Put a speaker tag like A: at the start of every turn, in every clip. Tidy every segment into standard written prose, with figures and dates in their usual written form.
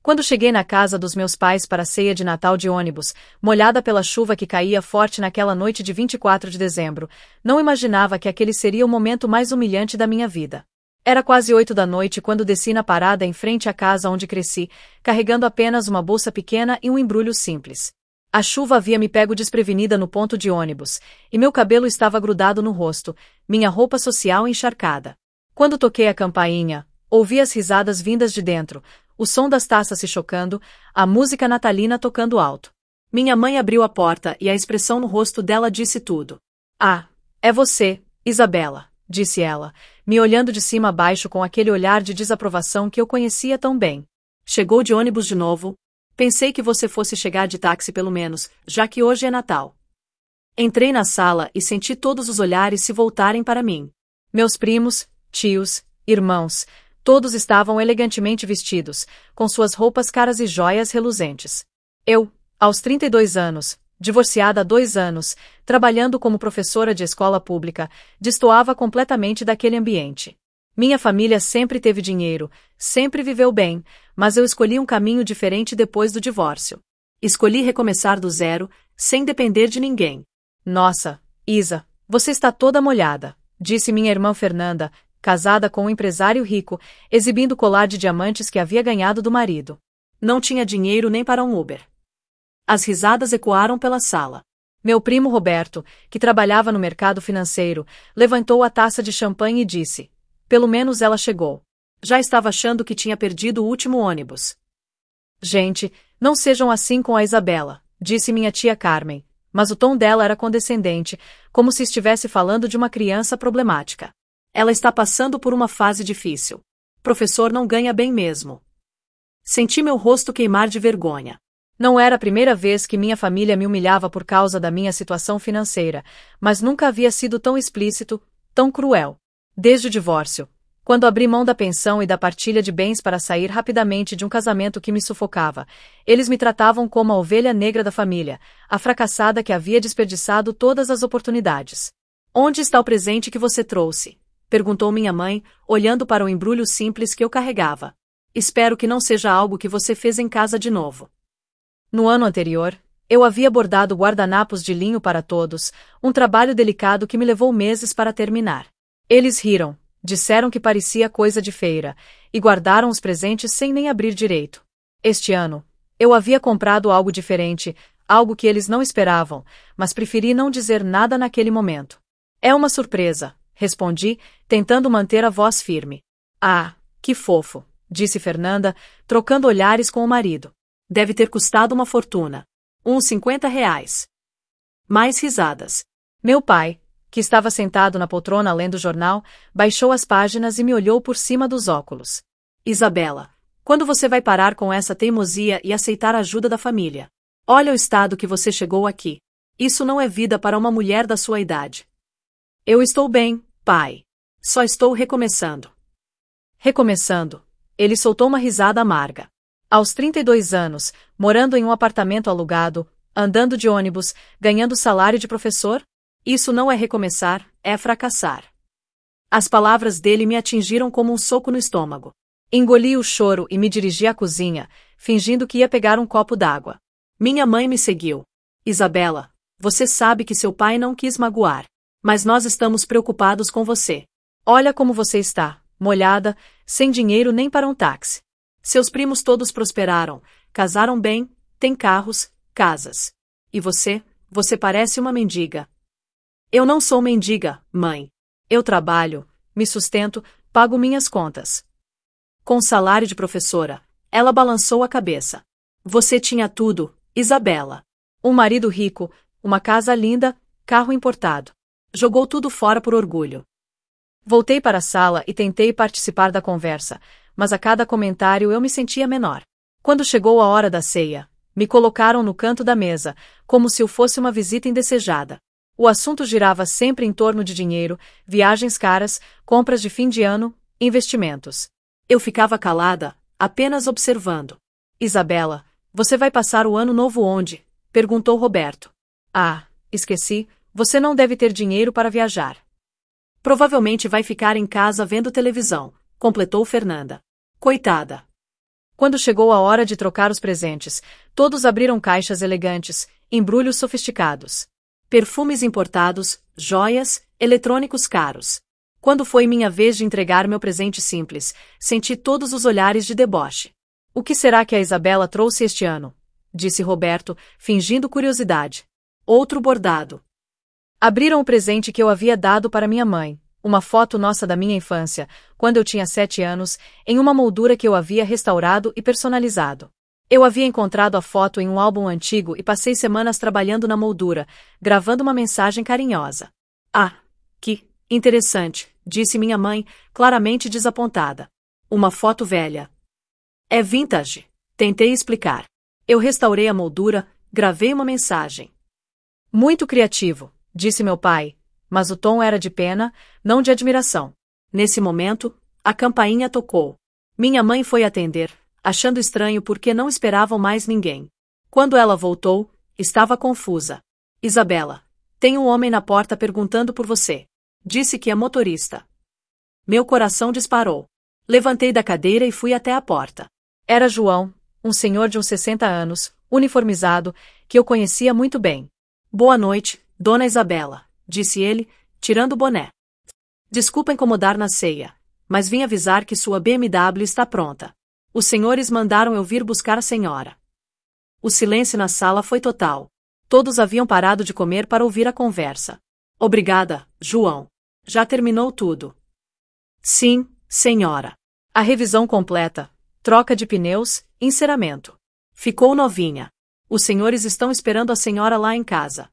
A: Quando cheguei na casa dos meus pais para a ceia de Natal de ônibus, molhada pela chuva que caía forte naquela noite de 24 de dezembro, não imaginava que aquele seria o momento mais humilhante da minha vida. Era quase 8 da noite quando desci na parada em frente à casa onde cresci, carregando apenas uma bolsa pequena e um embrulho simples. A chuva havia me pego desprevenida no ponto de ônibus, e meu cabelo estava grudado no rosto, minha roupa social encharcada. Quando toquei a campainha, ouvi as risadas vindas de dentro, o som das taças se chocando, a música natalina tocando alto. Minha mãe abriu a porta e a expressão no rosto dela disse tudo. Ah, é você, Isabela, disse ela, me olhando de cima a baixo com aquele olhar de desaprovação que eu conhecia tão bem. Chegou de ônibus de novo? Pensei que você fosse chegar de táxi pelo menos, já que hoje é Natal. Entrei na sala e senti todos os olhares se voltarem para mim. Meus primos, tios, irmãos, todos estavam elegantemente vestidos, com suas roupas caras e joias reluzentes. Eu, aos 32 anos, divorciada há 2 anos, trabalhando como professora de escola pública, destoava completamente daquele ambiente. Minha família sempre teve dinheiro, sempre viveu bem, mas eu escolhi um caminho diferente depois do divórcio. Escolhi recomeçar do zero, sem depender de ninguém. Nossa, Isa, você está toda molhada, disse minha irmã Fernanda, casada com um empresário rico, exibindo o colar de diamantes que havia ganhado do marido. Não tinha dinheiro nem para um Uber. As risadas ecoaram pela sala. Meu primo Roberto, que trabalhava no mercado financeiro, levantou a taça de champanhe e disse: pelo menos ela chegou. Já estava achando que tinha perdido o último ônibus. Gente, não sejam assim com a Isabela, disse minha tia Carmen, mas o tom dela era condescendente, como se estivesse falando de uma criança problemática. Ela está passando por uma fase difícil. Professor não ganha bem mesmo. Senti meu rosto queimar de vergonha. Não era a primeira vez que minha família me humilhava por causa da minha situação financeira, mas nunca havia sido tão explícito, tão cruel. Desde o divórcio, quando abri mão da pensão e da partilha de bens para sair rapidamente de um casamento que me sufocava, eles me tratavam como a ovelha negra da família, a fracassada que havia desperdiçado todas as oportunidades. Onde está o presente que você trouxe? Perguntou minha mãe, olhando para o embrulho simples que eu carregava. Espero que não seja algo que você fez em casa de novo. No ano anterior, eu havia bordado guardanapos de linho para todos, um trabalho delicado que me levou meses para terminar. Eles riram, disseram que parecia coisa de feira, e guardaram os presentes sem nem abrir direito. Este ano, eu havia comprado algo diferente, algo que eles não esperavam, mas preferi não dizer nada naquele momento. É uma surpresa, respondi, tentando manter a voz firme. Ah, que fofo, disse Fernanda, trocando olhares com o marido. Deve ter custado uma fortuna. Uns R$ 50. Mais risadas. Meu pai, que estava sentado na poltrona lendo o jornal, baixou as páginas e me olhou por cima dos óculos. Isabela, quando você vai parar com essa teimosia e aceitar a ajuda da família? Olha o estado que você chegou aqui. Isso não é vida para uma mulher da sua idade. Eu estou bem, pai. Só estou recomeçando. Recomeçando. Ele soltou uma risada amarga. Aos 32 anos, morando em um apartamento alugado, andando de ônibus, ganhando salário de professor? Isso não é recomeçar, é fracassar. As palavras dele me atingiram como um soco no estômago. Engoli o choro e me dirigi à cozinha, fingindo que ia pegar um copo d'água. Minha mãe me seguiu. Isabela, você sabe que seu pai não quis magoar, mas nós estamos preocupados com você. Olha como você está, molhada, sem dinheiro nem para um táxi. Seus primos todos prosperaram, casaram bem, têm carros, casas. E você parece uma mendiga. Eu não sou mendiga, mãe. Eu trabalho, me sustento, pago minhas contas. Com salário de professora, ela balançou a cabeça. Você tinha tudo, Isabela. Um marido rico, uma casa linda, carro importado. Jogou tudo fora por orgulho. Voltei para a sala e tentei participar da conversa, mas a cada comentário eu me sentia menor. Quando chegou a hora da ceia, me colocaram no canto da mesa, como se eu fosse uma visita indesejada. O assunto girava sempre em torno de dinheiro, viagens caras, compras de fim de ano, investimentos. Eu ficava calada, apenas observando. Isabela, você vai passar o ano novo onde? Perguntou Roberto. Ah, esqueci, você não deve ter dinheiro para viajar. Provavelmente vai ficar em casa vendo televisão, completou Fernanda. Coitada. Quando chegou a hora de trocar os presentes, todos abriram caixas elegantes, embrulhos sofisticados. Perfumes importados, joias, eletrônicos caros. Quando foi minha vez de entregar meu presente simples, senti todos os olhares de deboche. O que será que a Isabela trouxe este ano? Disse Roberto, fingindo curiosidade. Outro bordado. Abriram o presente que eu havia dado para minha mãe, uma foto nossa da minha infância, quando eu tinha 7 anos, em uma moldura que eu havia restaurado e personalizado. Eu havia encontrado a foto em um álbum antigo e passei semanas trabalhando na moldura, gravando uma mensagem carinhosa. Ah, que interessante, disse minha mãe, claramente desapontada. Uma foto velha. É vintage, tentei explicar. Eu restaurei a moldura, gravei uma mensagem. Muito criativo, disse meu pai, mas o tom era de pena, não de admiração. Nesse momento, a campainha tocou. Minha mãe foi atender, achando estranho porque não esperavam mais ninguém. Quando ela voltou, estava confusa. Isabela, tem um homem na porta perguntando por você. Disse que é motorista. Meu coração disparou. Levantei da cadeira e fui até a porta. Era João, um senhor de uns 60 anos, uniformizado, que eu conhecia muito bem. Boa noite, dona Isabela, disse ele, tirando o boné. Desculpa incomodar na ceia, mas vim avisar que sua BMW está pronta. Os senhores mandaram eu vir buscar a senhora. O silêncio na sala foi total. Todos haviam parado de comer para ouvir a conversa. Obrigada, João. Já terminou tudo? Sim, senhora. A revisão completa, troca de pneus, enceramento. Ficou novinha. Os senhores estão esperando a senhora lá em casa.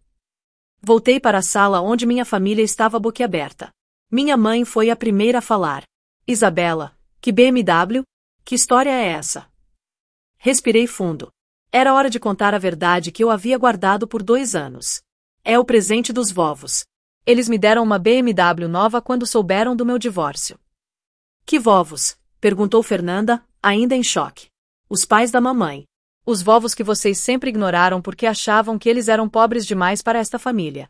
A: Voltei para a sala onde minha família estava boquiaberta. Minha mãe foi a primeira a falar. Isabela, que BMW? Que história é essa? Respirei fundo. Era hora de contar a verdade que eu havia guardado por 2 anos. É o presente dos vovos. Eles me deram uma BMW nova quando souberam do meu divórcio. Que vovos? Perguntou Fernanda, ainda em choque. Os pais da mamãe. Os vovos que vocês sempre ignoraram porque achavam que eles eram pobres demais para esta família.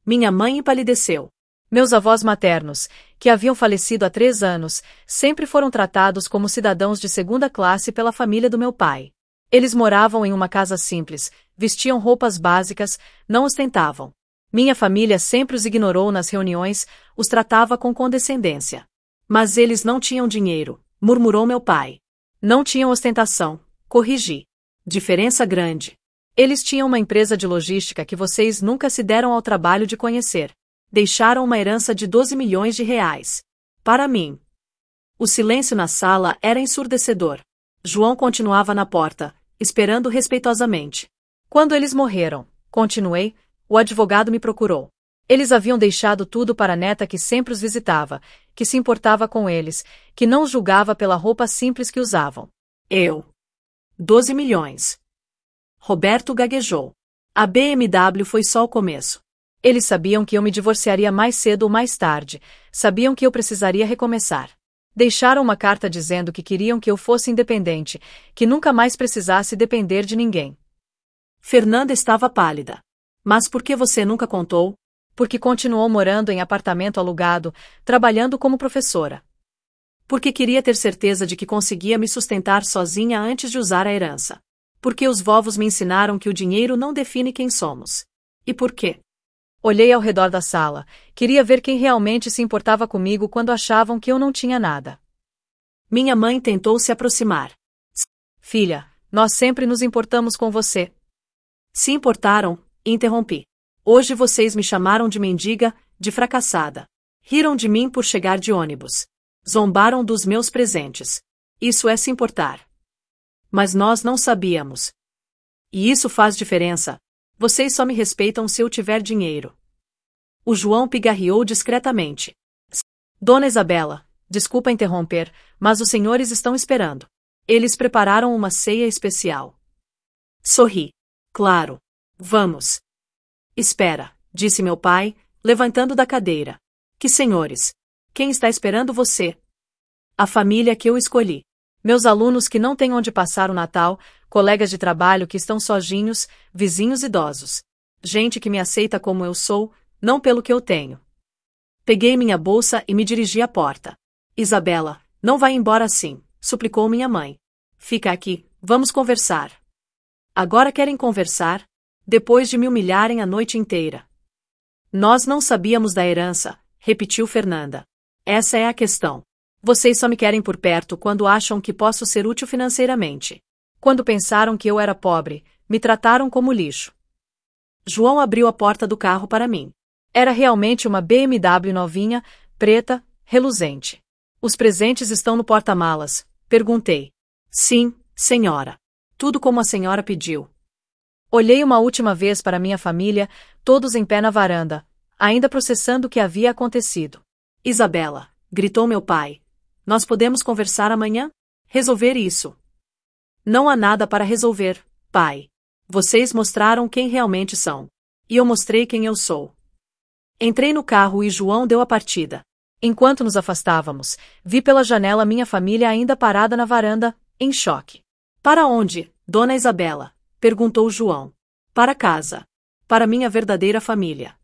A: Minha mãe empalideceu. Meus avós maternos, que haviam falecido há 3 anos, sempre foram tratados como cidadãos de segunda classe pela família do meu pai. Eles moravam em uma casa simples, vestiam roupas básicas, não ostentavam. Minha família sempre os ignorou nas reuniões, os tratava com condescendência. Mas eles não tinham dinheiro, murmurou meu pai. Não tinham ostentação, corrigi. Diferença grande. Eles tinham uma empresa de logística que vocês nunca se deram ao trabalho de conhecer. Deixaram uma herança de 12 milhões de reais. Para mim. O silêncio na sala era ensurdecedor. João continuava na porta, esperando respeitosamente. Quando eles morreram, continuei, o advogado me procurou. Eles haviam deixado tudo para a neta que sempre os visitava, que se importava com eles, que não os julgava pela roupa simples que usavam. 12 milhões. Roberto gaguejou. A BMW foi só o começo. Eles sabiam que eu me divorciaria mais cedo ou mais tarde, sabiam que eu precisaria recomeçar. Deixaram uma carta dizendo que queriam que eu fosse independente, que nunca mais precisasse depender de ninguém. Fernanda estava pálida. Mas por que você nunca contou? Porque continuou morando em apartamento alugado, trabalhando como professora. Porque queria ter certeza de que conseguia me sustentar sozinha antes de usar a herança. Porque os vovos me ensinaram que o dinheiro não define quem somos. E por quê? Olhei ao redor da sala, queria ver quem realmente se importava comigo quando achavam que eu não tinha nada. Minha mãe tentou se aproximar. Filha, nós sempre nos importamos com você. Se importaram, interrompi. Hoje vocês me chamaram de mendiga, de fracassada. Riram de mim por chegar de ônibus. Zombaram dos meus presentes. Isso é se importar. Mas nós não sabíamos. E isso faz diferença. Vocês só me respeitam se eu tiver dinheiro. O João pigarreou discretamente. Dona Isabela, desculpa interromper, mas os senhores estão esperando. Eles prepararam uma ceia especial. Sorri. Claro. Vamos. Espera, disse meu pai, levantando da cadeira. Que senhores? Quem está esperando você? A família que eu escolhi. Meus alunos que não têm onde passar o Natal, colegas de trabalho que estão sozinhos, vizinhos idosos. Gente que me aceita como eu sou, não pelo que eu tenho. Peguei minha bolsa e me dirigi à porta. Isabela, não vai embora assim, suplicou minha mãe. Fica aqui, vamos conversar. Agora querem conversar? Depois de me humilharem a noite inteira. Nós não sabíamos da herança, repetiu Fernanda. Essa é a questão. Vocês só me querem por perto quando acham que posso ser útil financeiramente. Quando pensaram que eu era pobre, me trataram como lixo. João abriu a porta do carro para mim. Era realmente uma BMW novinha, preta, reluzente. Os presentes estão no porta-malas, perguntei. Sim, senhora. Tudo como a senhora pediu. Olhei uma última vez para minha família, todos em pé na varanda, ainda processando o que havia acontecido. Isabela, gritou meu pai. Nós podemos conversar amanhã? Resolver isso. Não há nada para resolver, pai. Vocês mostraram quem realmente são. E eu mostrei quem eu sou. Entrei no carro e João deu a partida. Enquanto nos afastávamos, vi pela janela minha família ainda parada na varanda, em choque. Para onde, dona Isabela? Perguntou João. Para casa. Para minha verdadeira família.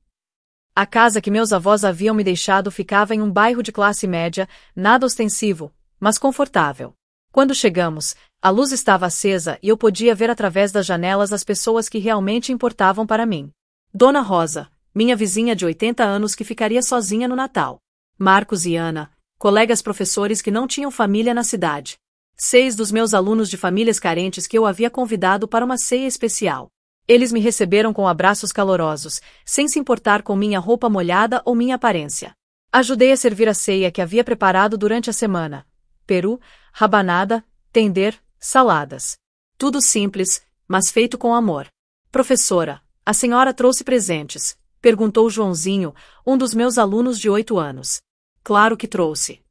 A: A casa que meus avós haviam me deixado ficava em um bairro de classe média, nada ostensivo, mas confortável. Quando chegamos, a luz estava acesa e eu podia ver através das janelas as pessoas que realmente importavam para mim. Dona Rosa, minha vizinha de 80 anos que ficaria sozinha no Natal. Marcos e Ana, colegas professores que não tinham família na cidade. 6 dos meus alunos de famílias carentes que eu havia convidado para uma ceia especial. Eles me receberam com abraços calorosos, sem se importar com minha roupa molhada ou minha aparência. Ajudei a servir a ceia que havia preparado durante a semana. Peru, rabanada, tender, saladas. Tudo simples, mas feito com amor. Professora, a senhora trouxe presentes? Perguntou Joãozinho, um dos meus alunos de 8 anos. Claro que trouxe.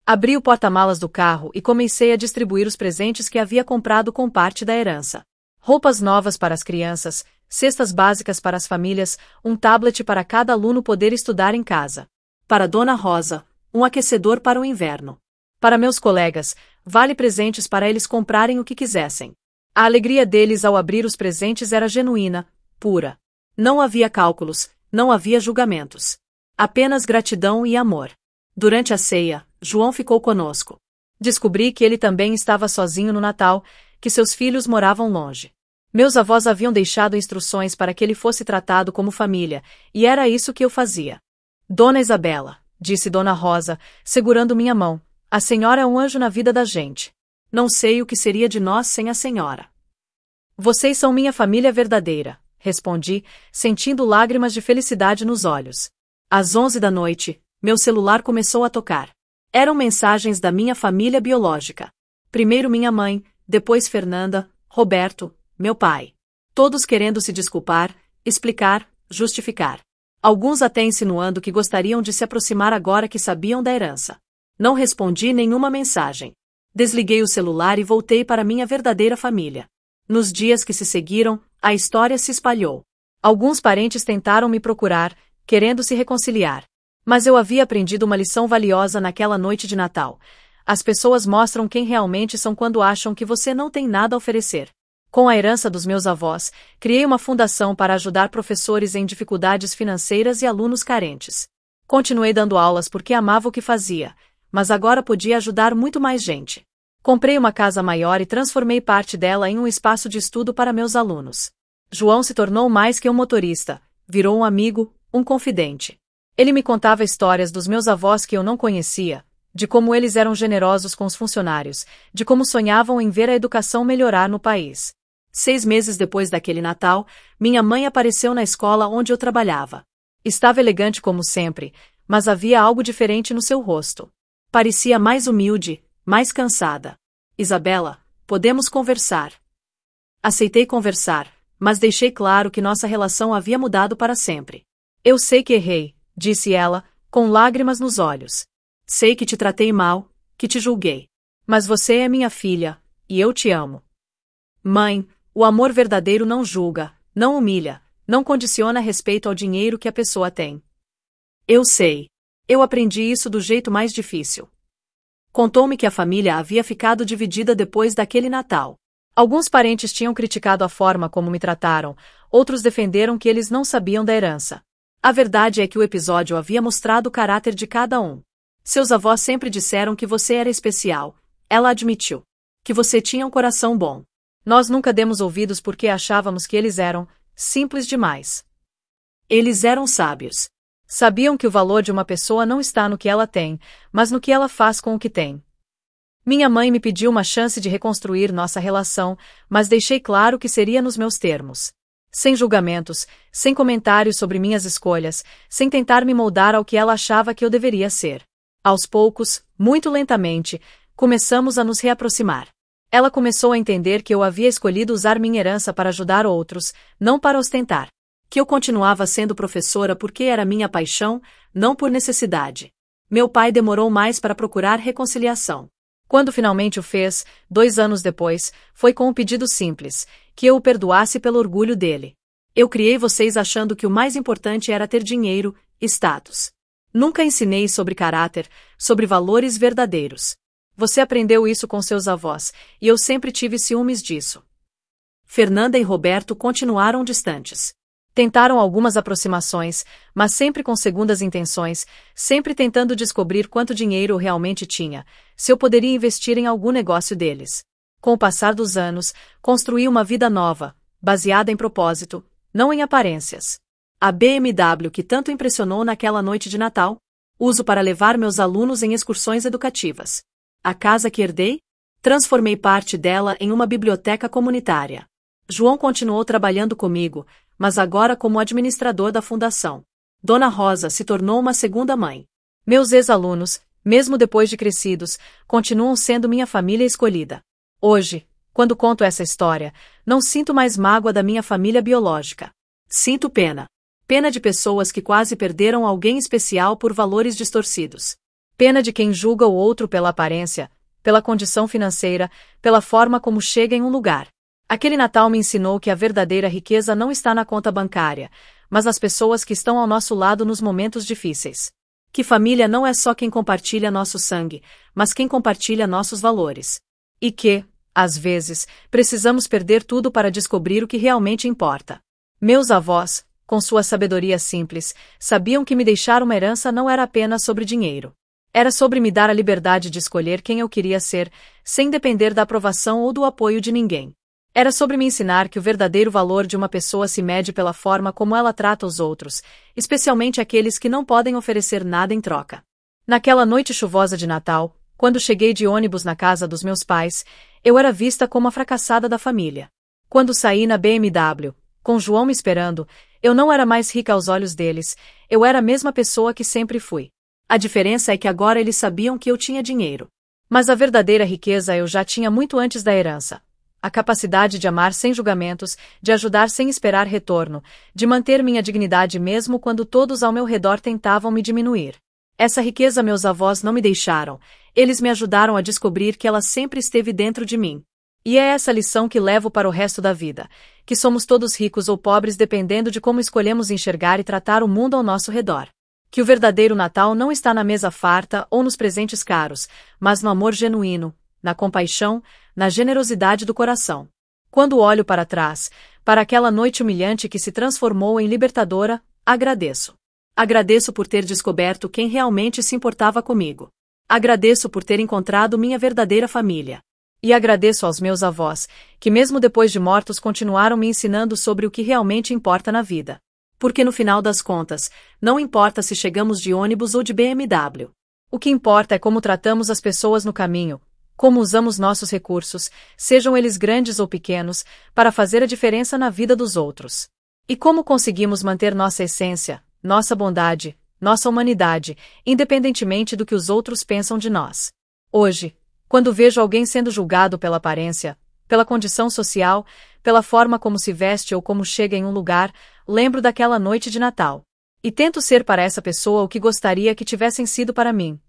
A: Abri o porta-malas do carro e comecei a distribuir os presentes que havia comprado com parte da herança. Roupas novas para as crianças, cestas básicas para as famílias, um tablet para cada aluno poder estudar em casa. Para Dona Rosa, um aquecedor para o inverno. Para meus colegas, vale presentes para eles comprarem o que quisessem. A alegria deles ao abrir os presentes era genuína, pura. Não havia cálculos, não havia julgamentos. Apenas gratidão e amor. Durante a ceia, João ficou conosco. Descobri que ele também estava sozinho no Natal, que seus filhos moravam longe. Meus avós haviam deixado instruções para que ele fosse tratado como família, e era isso que eu fazia. Dona Isabela, disse Dona Rosa, segurando minha mão, a senhora é um anjo na vida da gente. Não sei o que seria de nós sem a senhora. Vocês são minha família verdadeira, respondi, sentindo lágrimas de felicidade nos olhos. Às 11 da noite, meu celular começou a tocar. Eram mensagens da minha família biológica. Primeiro minha mãe, depois Fernanda, Roberto, meu pai. Todos querendo se desculpar, explicar, justificar. Alguns até insinuando que gostariam de se aproximar agora que sabiam da herança. Não respondi nenhuma mensagem. Desliguei o celular e voltei para minha verdadeira família. Nos dias que se seguiram, a história se espalhou. Alguns parentes tentaram me procurar, querendo se reconciliar. Mas eu havia aprendido uma lição valiosa naquela noite de Natal. As pessoas mostram quem realmente são quando acham que você não tem nada a oferecer. Com a herança dos meus avós, criei uma fundação para ajudar professores em dificuldades financeiras e alunos carentes. Continuei dando aulas porque amava o que fazia, mas agora podia ajudar muito mais gente. Comprei uma casa maior e transformei parte dela em um espaço de estudo para meus alunos. João se tornou mais que um motorista, virou um amigo, um confidente. Ele me contava histórias dos meus avós que eu não conhecia, de como eles eram generosos com os funcionários, de como sonhavam em ver a educação melhorar no país. 6 meses depois daquele Natal, minha mãe apareceu na escola onde eu trabalhava. Estava elegante como sempre, mas havia algo diferente no seu rosto. Parecia mais humilde, mais cansada. Isabela, podemos conversar. Aceitei conversar, mas deixei claro que nossa relação havia mudado para sempre. Eu sei que errei, disse ela, com lágrimas nos olhos. Sei que te tratei mal, que te julguei. Mas você é minha filha, e eu te amo. Mãe, o amor verdadeiro não julga, não humilha, não condiciona respeito ao dinheiro que a pessoa tem. Eu sei. Eu aprendi isso do jeito mais difícil. Contou-me que a família havia ficado dividida depois daquele Natal. Alguns parentes tinham criticado a forma como me trataram, outros defenderam que eles não sabiam da herança. A verdade é que o episódio havia mostrado o caráter de cada um. Seus avós sempre disseram que você era especial, ela admitiu. Que você tinha um coração bom. Nós nunca demos ouvidos porque achávamos que eles eram simples demais. Eles eram sábios. Sabiam que o valor de uma pessoa não está no que ela tem, mas no que ela faz com o que tem. Minha mãe me pediu uma chance de reconstruir nossa relação, mas deixei claro que seria nos meus termos. Sem julgamentos, sem comentários sobre minhas escolhas, sem tentar me moldar ao que ela achava que eu deveria ser. Aos poucos, muito lentamente, começamos a nos reaproximar. Ela começou a entender que eu havia escolhido usar minha herança para ajudar outros, não para ostentar. Que eu continuava sendo professora porque era minha paixão, não por necessidade. Meu pai demorou mais para procurar reconciliação. Quando finalmente o fez, 2 anos depois, foi com um pedido simples, que eu o perdoasse pelo orgulho dele. Eu criei vocês achando que o mais importante era ter dinheiro, status. Nunca ensinei sobre caráter, sobre valores verdadeiros. Você aprendeu isso com seus avós, e eu sempre tive ciúmes disso. Fernanda e Roberto continuaram distantes. Tentaram algumas aproximações, mas sempre com segundas intenções, sempre tentando descobrir quanto dinheiro eu realmente tinha, se eu poderia investir em algum negócio deles. Com o passar dos anos, construí uma vida nova, baseada em propósito, não em aparências. A BMW que tanto impressionou naquela noite de Natal, uso para levar meus alunos em excursões educativas. A casa que herdei, transformei parte dela em uma biblioteca comunitária. João continuou trabalhando comigo, mas agora como administrador da fundação. Dona Rosa se tornou uma segunda mãe. Meus ex-alunos, mesmo depois de crescidos, continuam sendo minha família escolhida. Hoje, quando conto essa história, não sinto mais mágoa da minha família biológica. Sinto pena. Pena de pessoas que quase perderam alguém especial por valores distorcidos. Pena de quem julga o outro pela aparência, pela condição financeira, pela forma como chega em um lugar. Aquele Natal me ensinou que a verdadeira riqueza não está na conta bancária, mas nas pessoas que estão ao nosso lado nos momentos difíceis. Que família não é só quem compartilha nosso sangue, mas quem compartilha nossos valores. E que, às vezes, precisamos perder tudo para descobrir o que realmente importa. Meus avós, com sua sabedoria simples, sabiam que me deixar uma herança não era apenas sobre dinheiro. Era sobre me dar a liberdade de escolher quem eu queria ser, sem depender da aprovação ou do apoio de ninguém. Era sobre me ensinar que o verdadeiro valor de uma pessoa se mede pela forma como ela trata os outros, especialmente aqueles que não podem oferecer nada em troca. Naquela noite chuvosa de Natal, quando cheguei de ônibus na casa dos meus pais, eu era vista como a fracassada da família. Quando saí na BMW, com João me esperando, eu não era mais rica aos olhos deles, eu era a mesma pessoa que sempre fui. A diferença é que agora eles sabiam que eu tinha dinheiro. Mas a verdadeira riqueza eu já tinha muito antes da herança. A capacidade de amar sem julgamentos, de ajudar sem esperar retorno, de manter minha dignidade mesmo quando todos ao meu redor tentavam me diminuir. Essa riqueza meus avós não me deixaram, eles me ajudaram a descobrir que ela sempre esteve dentro de mim. E é essa lição que levo para o resto da vida, que somos todos ricos ou pobres dependendo de como escolhemos enxergar e tratar o mundo ao nosso redor. Que o verdadeiro Natal não está na mesa farta ou nos presentes caros, mas no amor genuíno, na compaixão, na generosidade do coração. Quando olho para trás, para aquela noite humilhante que se transformou em libertadora, agradeço. Agradeço por ter descoberto quem realmente se importava comigo. Agradeço por ter encontrado minha verdadeira família. E agradeço aos meus avós, que mesmo depois de mortos continuaram me ensinando sobre o que realmente importa na vida. Porque no final das contas, não importa se chegamos de ônibus ou de BMW. O que importa é como tratamos as pessoas no caminho, como usamos nossos recursos, sejam eles grandes ou pequenos, para fazer a diferença na vida dos outros. E como conseguimos manter nossa essência, nossa bondade, nossa humanidade, independentemente do que os outros pensam de nós. Hoje, quando vejo alguém sendo julgado pela aparência, pela condição social, pela forma como se veste ou como chega em um lugar, lembro daquela noite de Natal. E tento ser para essa pessoa o que gostaria que tivessem sido para mim.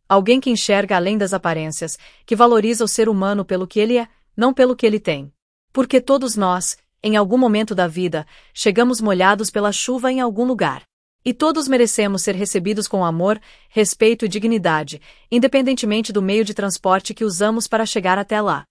A: Alguém que enxerga além das aparências, que valoriza o ser humano pelo que ele é, não pelo que ele tem. Porque todos nós, em algum momento da vida, chegamos molhados pela chuva em algum lugar. E todos merecemos ser recebidos com amor, respeito e dignidade, independentemente do meio de transporte que usamos para chegar até lá.